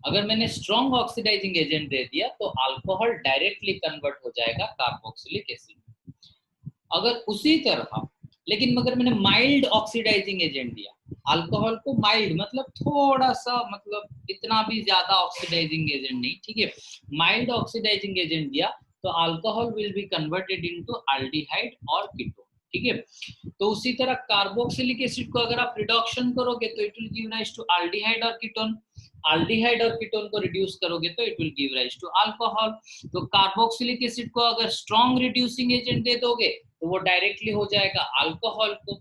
अगर मैंने strong oxidising agent दे दिया तो अल्कोहल डायरेक्टली कन्वर्ट हो जाएगा कार्बोक्सिलिक एसिड। अगर उसी तरह लेकिन अगर मैंने माइल्ड ऑक्सीडाइजिंग एजेंट दिया, अल्कोहल को माइल्ड मतलब थोड़ा सा, मतलब इतना भी ज्यादा ऑक्सीडाइजिंग एजेंट नहीं, ठीक है, माइल्ड ऑक्सीडाइजिंग एजेंट दिया तो alcohol will be converted into aldehyde और कीटोन, ठीक है। तो उसी तरह कार्बोक्सिलिक एसिड को अगर आप रिडक्शन करोगे तो it will give rise to aldehyde और कीटोन, अल्डिहाइड और कीटोन को रिड्यूस करोगे तो it will give rise to alcohol. तो कार्बोक्सिलिक एसिड को अगर स्ट्रॉन्ग रिड्यूसिंग एजेंट दे दोगे तो वो डायरेक्टली हो जाएगा अल्कोहल को।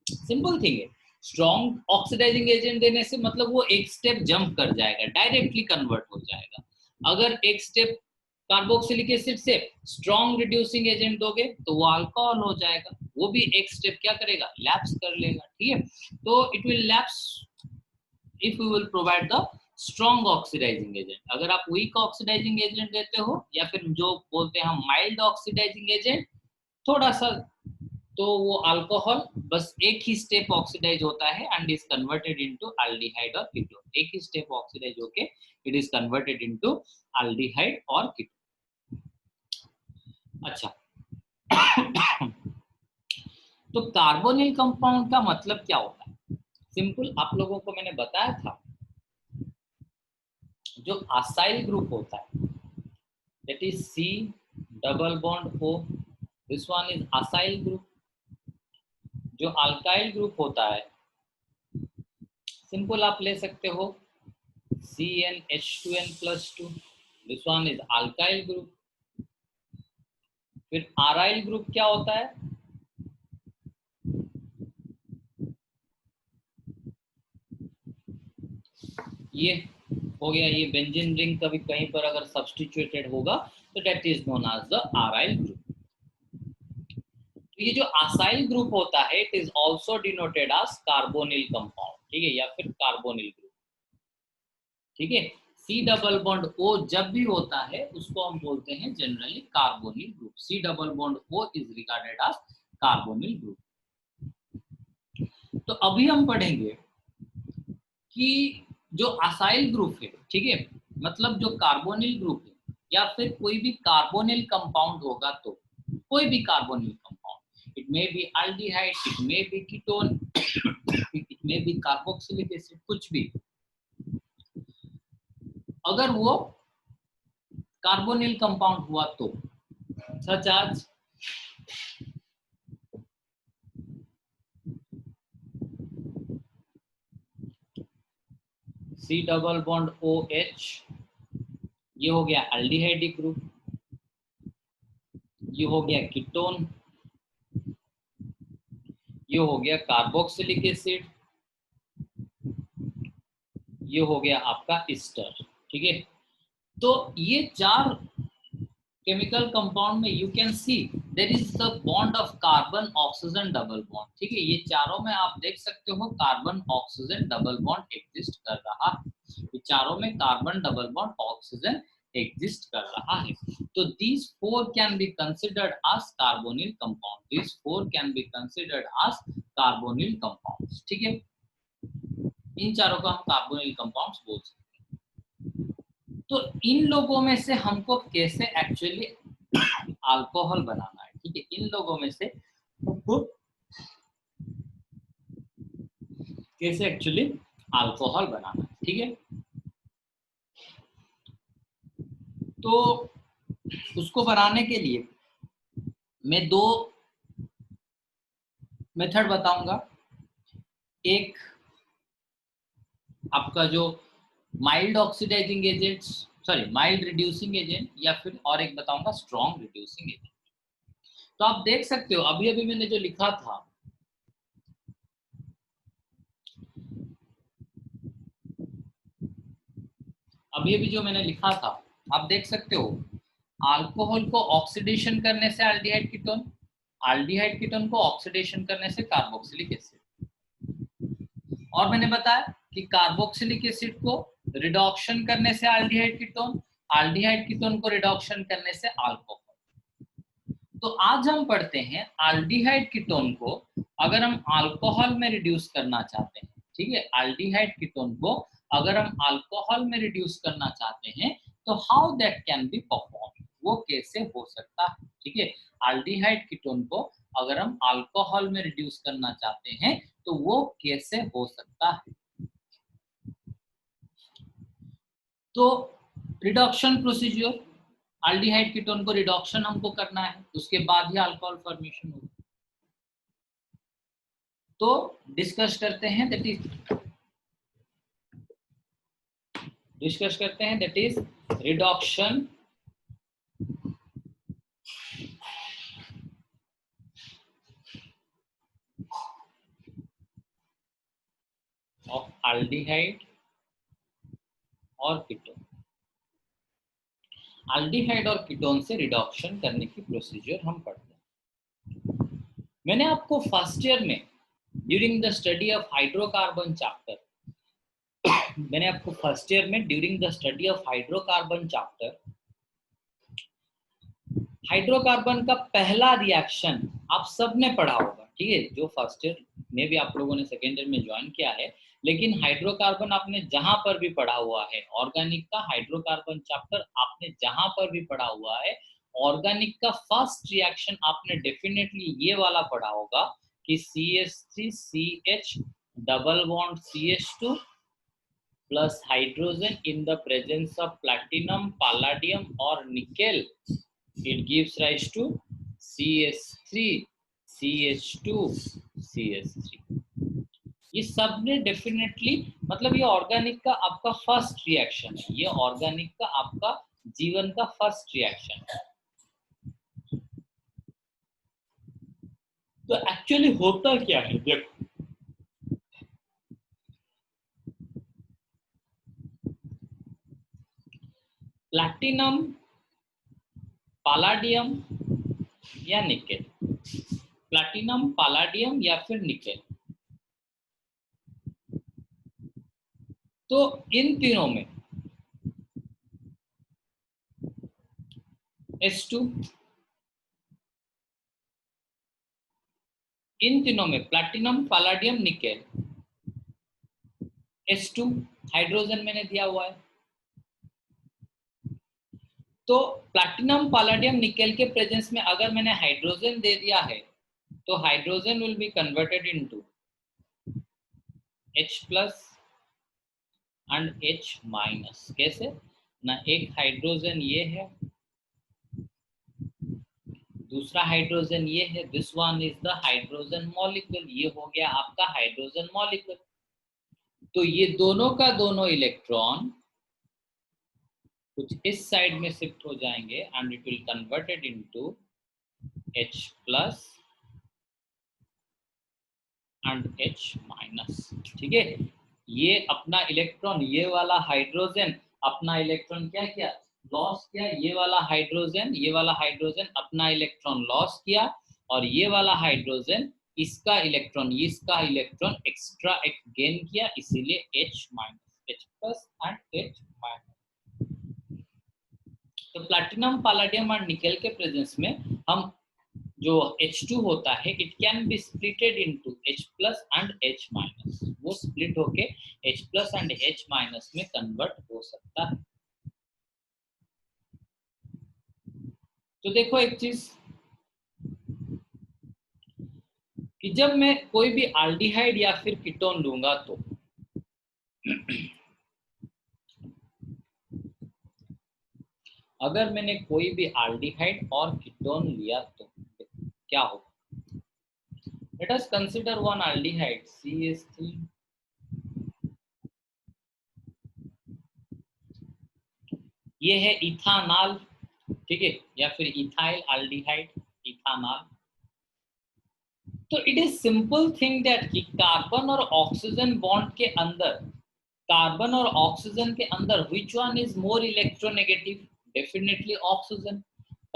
सिंपल थिंग है, स्ट्रॉन्ग ऑक्सीडाइजिंग एजेंट देने से मतलब वो एक स्टेप जंप कर जाएगा, डायरेक्टली कन्वर्ट हो जाएगा। अगर एक स्टेप कार्बोक्सिलिक एसिड से स्ट्रॉन्ग रिड्यूसिंग एजेंट दोगे तो वो अल्कोहल हो जाएगा, वो भी एक स्टेप क्या करेगा, लैप्स कर लेगा, ठीक है। तो it will lapse if you will provide the strong oxidizing agent। अगर आप weak oxidizing agent देते हो या फिर जो बोलते हैं हम mild oxidizing agent थोड़ा सा, तो वो अल्कोहल बस एक ही स्टेप ऑक्सीडाइज होता है and is converted into aldehyde और कीटोन, एक ही स्टेप ऑक्सीडाइज होके it is converted into aldehyde और कीटोन। अच्छा तो कार्बोनिल कंपाउंड का मतलब क्या होता है? सिंपल, आप लोगों को मैंने बताया था, जो असाइल ग्रुप होता है that is C double bond O, this one is acyl group. जो अल्काइल ग्रुप होता है सिंपल आप ले सकते हो CnH2n+2, this one is alkyl group. फिर आराइल ग्रुप क्या होता है? ये हो गया, ये बेंजीन रिंग कभी कहीं पर अगर सब्स्टिट्यूटेड होगा तो that is known as the aryl group. तो ये जो असाइल ग्रुप होता है it is also denoted as carbonyl compound, ठीक है, या फिर कार्बोनिल ग्रुप, ठीक है। C डबल बॉन्ड O जब भी होता है उसको हम बोलते हैं generally carbonyl group. C double bond O is regarded as carbonyl group. तो अभी हम पढ़ेंगे कि जो असाइल ग्रुप है, ठीक है, मतलब जो कार्बोनिल ग्रुप है या फिर कोई भी कार्बोनिल कंपाउंड होगा, तो कोई भी carbonyl compound, it may be aldehyde, it may be ketone, it may be carboxylic acid, कुछ भी, अगर वो कार्बोनिल कंपाउंड हुआ तो सच आज C डबल बॉन्ड OH, ये हो गया अल्डिहाइड ग्रुप, ये हो गया कीटोन, ये हो गया कार्बोक्सिलिक एसिड, ये हो गया आपका ईस्टर, ठीक है। तो ये चार केमिकल कंपाउंड में you can see there is the bond of carbon oxygen double bond, ठीक है। ये चारों में आप देख सकते हो carbon oxygen double bond exist कर रहा है, ये चारों में carbon double bond oxygen exist कर रहा है। तो these four can be considered as carbonyl compound, these four can be considered as carbonyl compounds, ठीक है। इन चारों को हम कार्बोनिल कंपाउंड्स बोल सकते हैं। तो इन लोगों में से हमको कैसे एक्चुअली अल्कोहल बनाना है, ठीक है, इन लोगों में से हमको कैसे एक्चुअली अल्कोहल बनाना है, ठीक है। तो उसको बनाने के लिए मैं दो मेथड बताऊंगा, एक आपका जो mild oxidising agent, sorry mild reducing agent, या फिर और एक बताऊंगा स्ट्रॉन्ग रिड्यूसिंग एजेंट। तो आप देख सकते हो अभी अभी मैंने जो लिखा था, अभी अभी जो मैंने लिखा था आप देख सकते हो, अल्कोहल को ऑक्सीडेशन करने से अल्डिहाइड कीटोन, अल्डिहाइड कीटोन को ऑक्सीडेशन करने से कार्बोक्सिलिक एसिड, और मैंने बताया कि कार्बोक्सिलिक एसिड को रिडक्शन करने से अल्डिहाइड कीटोन, अल्डिहाइड कीटोन को रिडक्शन करने से अल्कोहल। तो आज हम पढ़ते हैं अल्डिहाइड कीटोन को अगर हम अल्कोहल में रिड्यूस करना चाहते हैं, ठीक है, अल्डिहाइड कीटोन को अगर हम अल्कोहल में रिड्यूस करना चाहते हैं तो how that can be perform, वो कैसे हो सकता है। ठीक है, एल्डिहाइड कीटोन को अगर हम अल्कोहल में रिड्यूस करना चाहते हैं तो वो कैसे हो सकता है। तो रिडक्शन प्रोसीजर, एल्डिहाइड कीटोन को रिडक्शन हमको करना है, उसके बाद ही अल्कोहल फॉर्मेशन होगा। तो डिस्कस करते हैं, that is reduction of aldehyde और कीटोन। एल्डिहाइड और कीटोन से रिडक्शन करने की प्रोसीजर हम पढ़ते हैं। मैंने आपको फर्स्ट ईयर में during the study of hydrocarbon chapter hydrocarbon का पहला रिएक्शन आप सबने पढ़ा होगा। ठीक है, जो फर्स्ट ईयर में भी आप लोगों ने सेकेंड ईयर में ज्वाइन किया है, लेकिन हाइड्रोकार्बन आपने जहां पर भी पढ़ा हुआ है, ऑर्गेनिक का हाइड्रोकार्बन चैप्टर आपने जहां पर भी पढ़ा हुआ है, ऑर्गेनिक का फर्स्ट रिएक्शन आपने डेफिनेटली ये वाला पढ़ा होगा कि CH3CH double bond CH2 plus hydrogen in the presence of platinum, palladium or nickel, it gives rise to CH3, CH2, CH3। ये सब ने डेफिनेटली, मतलब ये ऑर्गेनिक का आपका फर्स्ट रिएक्शन है, ये ऑर्गेनिक का आपका जीवन का फर्स्ट रिएक्शन है। तो एक्चुअली होता क्या है, देखो प्लैटिनम, पैलाडियम या निकेल, प्लैटिनम, पैलाडियम या फिर निकेल, तो इन तीनों में H2, इन तीनों में platinum, palladium, nickel, H2 hydrogen मैंने दिया हुआ है। तो प्लैटिनम, पैलाडियम, निकेल के प्रेजेंस में अगर मैंने हाइड्रोजन दे दिया है तो hydrogen will be converted into H plus and H minus. कैसे ना, एक हाइड्रोजन ये है, दूसरा हाइड्रोजन ये है, this one is the hydrogen molecule, ये हो गया आपका हाइड्रोजन मॉलिक्यूल। तो ये दोनों का दोनों इलेक्ट्रॉन कुछ इस साइड में शिफ्ट हो जाएंगे and it will converted into H plus and H minus. ठीक है, ये अपना इलेक्ट्रॉन, ये वाला हाइड्रोजन अपना इलेक्ट्रॉन क्या किया, लॉस किया, ये वाला हाइड्रोजन अपना इलेक्ट्रॉन लॉस किया, और ये वाला हाइड्रोजन इसका इलेक्ट्रॉन एक्स्ट्रा एक गेन किया, इसीलिए H minus, H plus and H minus. तो प्लैटिनम, पैलाडियम और निकेल के प्रेजेंस में हम जो H2 होता है, it can be splitted into H plus and H minus, वो स्प्लिट होके H plus and H minus में कन्वर्ट हो सकता है। तो देखो एक चीज कि जब मैं कोई भी एल्डिहाइड या फिर कीटोन लूंगा तो अगर मैंने कोई भी एल्डिहाइड और कीटोन लिया तो क्या होगा। Let us consider one aldehyde CH3, ये है इथानॉल, ठीक है, या फिर इथाइल एल्डिहाइड, इथानॉल। तो it is simple thing that कि कार्बन और ऑक्सीजन बॉन्ड के अंदर, कार्बन और ऑक्सीजन के अंदर which one is more electronegative, definitely oxygen.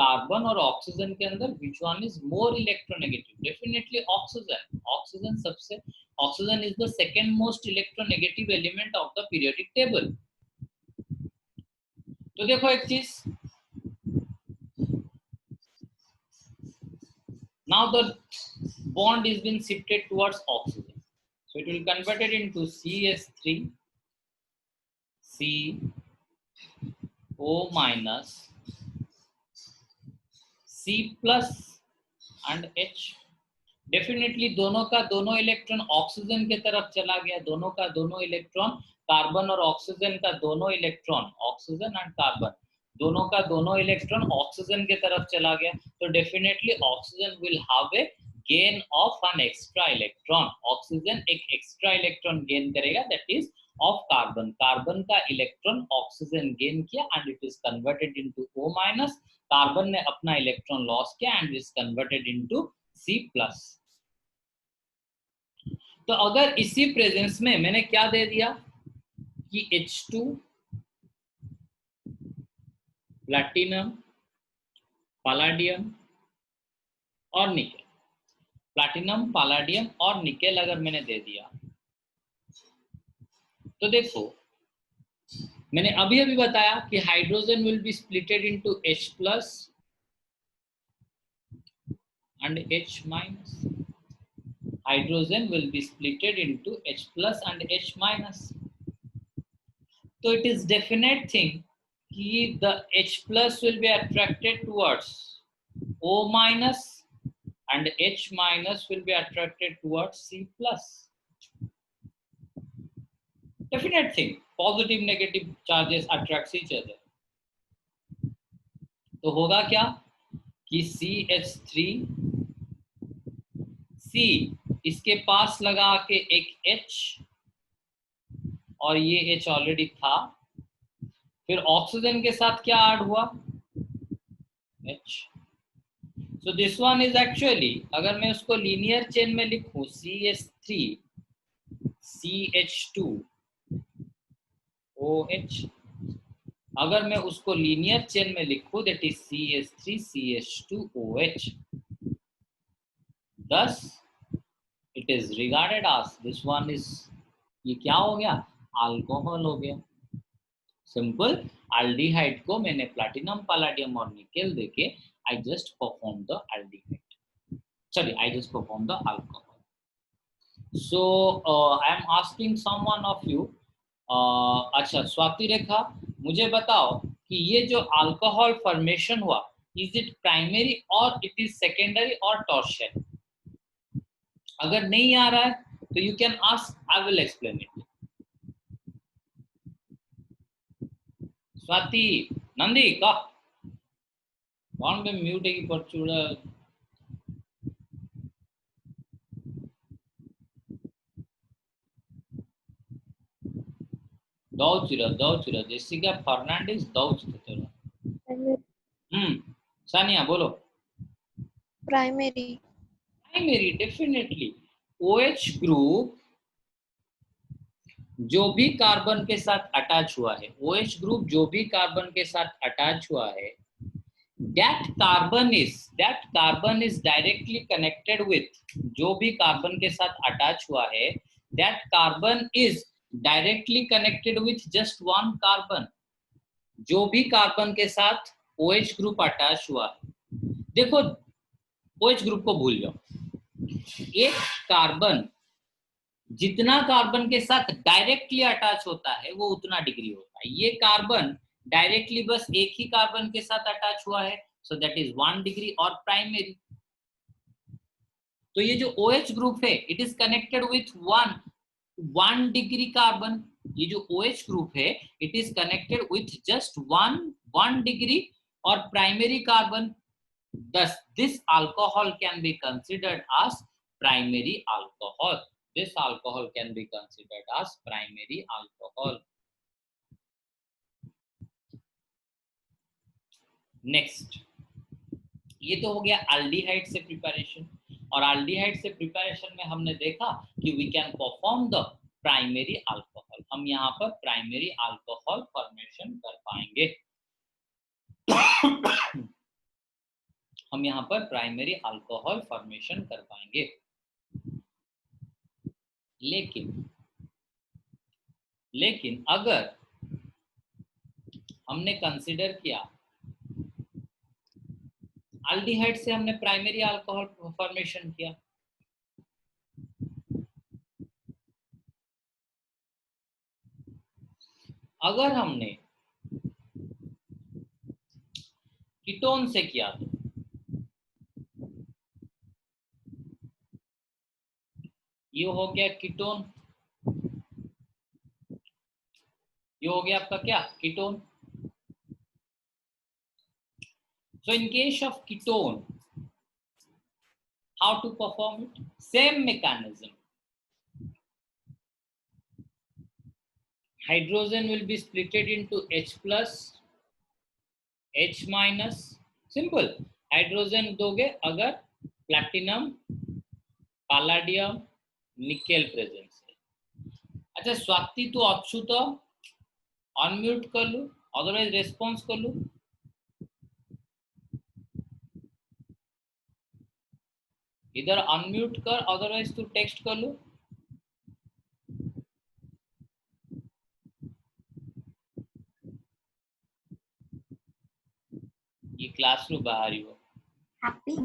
Carbon और ऑक्सीजन के अंदर which one is more electronegative, definitely oxygen. Oxygen is the second most electronegative element of the periodic table. तो देखो एक चीज, now the bond is been shifted towards oxygen, so it will converted into CH3 CO minus C plus and H। Definitely दोनों का दोनों electron oxygen के तरफ चला गया, दोनों का दोनों इलेक्ट्रॉन कार्बन और ऑक्सीजन का दोनों इलेक्ट्रॉन, ऑक्सीजन एंड कार्बन दोनों का दोनों इलेक्ट्रॉन ऑक्सीजन के तरफ चला गया, तो definitely oxygen will have a gain of an extra electron. Oxygen एक एक्स्ट्रा इलेक्ट्रॉन गेन करेगा, that is of carbon. Carbon का इलेक्ट्रॉन ऑक्सीजन गेन किया and it is converted into O minus. Carbon ने अपना इलेक्ट्रॉन लॉस किया and is converted into C plus. तो अगर इसी प्रेजेंस में मैंने क्या दे दिया कि H2 प्लैटिनम, पैलेडियम और निकेल, प्लैटिनम, पैलेडियम और निकेल अगर मैंने दे दिया, तो देखो मैंने अभी अभी बताया कि hydrogen will be splitted into H plus and H minus. Hydrogen will be splitted into H plus and H minus. So it is definite thing कि the H plus will be attracted towards O minus and H minus will be attracted towards C plus. Definite thing. Positive negative charges attracts each other. तो होगा क्या कि CH3 C इसके पास लगा के एक H और ये H ऑलरेडी था, फिर ऑक्सीजन के साथ क्या ऐड हुआ H। So this one is actually, अगर मैं उसको लीनियर चेन में लिखूं CH3 CH2 OH, अगर मैं उसको लीनियर चेन में लिखूं that is CH3 CH2 OH, thus it is regarded as this one is, ये क्या हो गया अल्कोहल हो गया। सिंपल, एल्डिहाइड को मैंने प्लैटिनम, पैलेडियम और निकेल देके I just perform the aldehyde, sorry I just perform the alcohol. So I am asking someone of you, अच्छा स्वाति रेखा मुझे बताओ कि ये जो अल्कोहल फॉर्मेशन हुआ, इज इट प्राइमरी और इट इज सेकेंडरी और टर्शियरी? अगर नहीं आ रहा है तो you can ask, I will explain it. Swati Nandi का कौन पे म्यूट है की परचूड़ा दौचिरा जेसिका फर्नांडिस दौच तेरा। सानिया बोलो। प्राइमरी डेफिनेटली OH ग्रुप जो भी कार्बन के साथ अटैच हुआ है, OH ग्रुप जो भी कार्बन के साथ अटैच हुआ है, that carbon is directly connected with, जो भी कार्बन के साथ अटैच हुआ है, that carbon is directly connected with just one carbon। जो भी कार्बन के साथ OH ग्रुप अटैच हुआ है, देखो OH ग्रुप को भूल जाओ, एक कार्बन जितना कार्बन के साथ डायरेक्टली अटैच होता है वो उतना डिग्री होता है। ये कार्बन डायरेक्टली बस एक ही कार्बन के साथ अटैच हुआ है, सो दैट इज 1 डिग्री और प्राइमरी। तो ये जो OH ग्रुप है it is connected with 1 degree carbon. ये जो OH ग्रुप है it is connected with just 1 degree और primary carbon. Thus, this alcohol can be considered as primary alcohol. This alcohol can be considered as primary alcohol. Next, ये तो हो गया aldehyde से preparation, और एल्डिहाइड से preparation में हमने देखा कि we can perform the primary alcohol। हम यहाँ पर प्राइमरी अल्कोहल फॉर्मेशन कर पाएंगे। हम यहाँ पर प्राइमरी अल्कोहल फॉर्मेशन कर पाएंगे। लेकिन अगर हमने कंसीडर किया एल्डिहाइड से हमने प्राइमरी अल्कोहल फॉर्मेशन किया, अगर हमने कीटोन से किया तो ये हो गया कीटोन, ये हो गया आपका क्या ketone. So in case of ketone, how to perform it? Same mechanism. Hydrogen will be splitted into H plus, H minus. Simple. Hydrogen दोगे अगर प्लैटिनम, पैलेडियम, निकेल प्रेजेंस है। अच्छा स्वाति तू अच्छु तो अनम्यूट कर लू, अदरवाइज रेस्पॉन्स कर लू। इधर अनम्यूट कर, अदरवाइज तू टेक्स्ट कर लू। ये क्लास रू बाहर ही हो। हैप्पी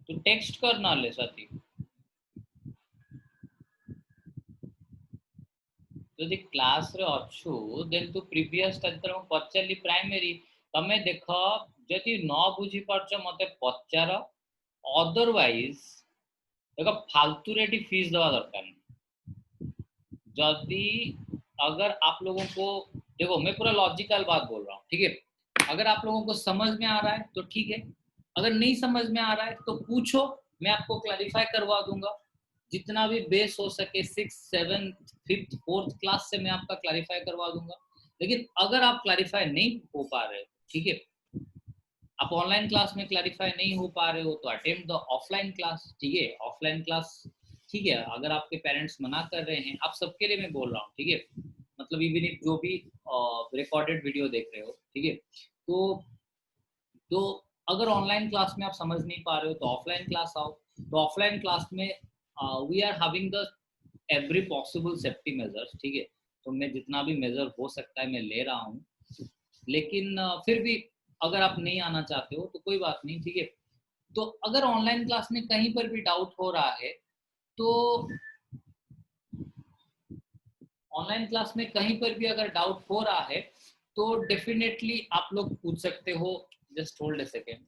तू टेक्स्ट कर ना ले साथी। ଯଦି କ୍ଲାସରେ ଅଛୁ ଦେନ୍ ତୁ ପ୍ରିଭିୟସ୍ ତାଙ୍କର ମୁଁ ପଚାରିଲି ପ୍ରାଇମେରୀ ତମେ ଦେଖ ଯଦି ନ ବୁଝି ପାରୁଛ ମତେ ପଚାର, ଅଦରୱାଇଜ देखो फालतू रेटी फीस देवा दरकार नहीं। यदि अगर आप लोगों को देखो मैं पूरा लॉजिकल बात बोल रहा हूँ, ठीक है। अगर आप लोगों को समझ में आ रहा है तो ठीक है, अगर नहीं समझ में आ रहा है तो पूछो, मैं आपको क्लैरिफाई करवा दूंगा जितना भी बेस हो सके। 6th 7th 5th 4th class से मैं आपका क्लैरिफाई करवा दूंगा। लेकिन अगर आप क्लैरिफाई नहीं हो पा रहे, ठीक है, आप ऑनलाइन क्लास में क्लैरिफाई नहीं हो पा रहे हो तो अटेम्प्ट द ऑफलाइन क्लास, ठीक है। ऑफलाइन क्लास ठीक है, अगर आपके पेरेंट्स मना कर रहे हैं, आप सबके लिए मैं बोल रहा हूँ, ठीक है, मतलब इवन जो भी रिकॉर्डेड वीडियो देख रहे हो, ठीक है, तो अगर ऑनलाइन क्लास में आप समझ नहीं पा रहे हो तो ऑफलाइन क्लास आओ। तो ऑफलाइन क्लास में we are having the every possible safety measures, ठीक है। तो मैं जितना भी मेजर हो सकता है मैं ले रहा हूँ, लेकिन फिर भी अगर आप नहीं आना चाहते हो तो कोई बात नहीं, ठीक है। तो अगर ऑनलाइन क्लास में कहीं पर भी डाउट हो रहा है तो ऑनलाइन क्लास में कहीं पर भी अगर डाउट हो रहा है तो डेफिनेटली आप लोग पूछ सकते हो। Just hold a second.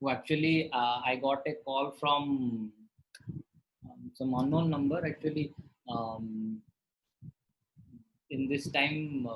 Actually, I got a call from some unknown number. Actually, in this time,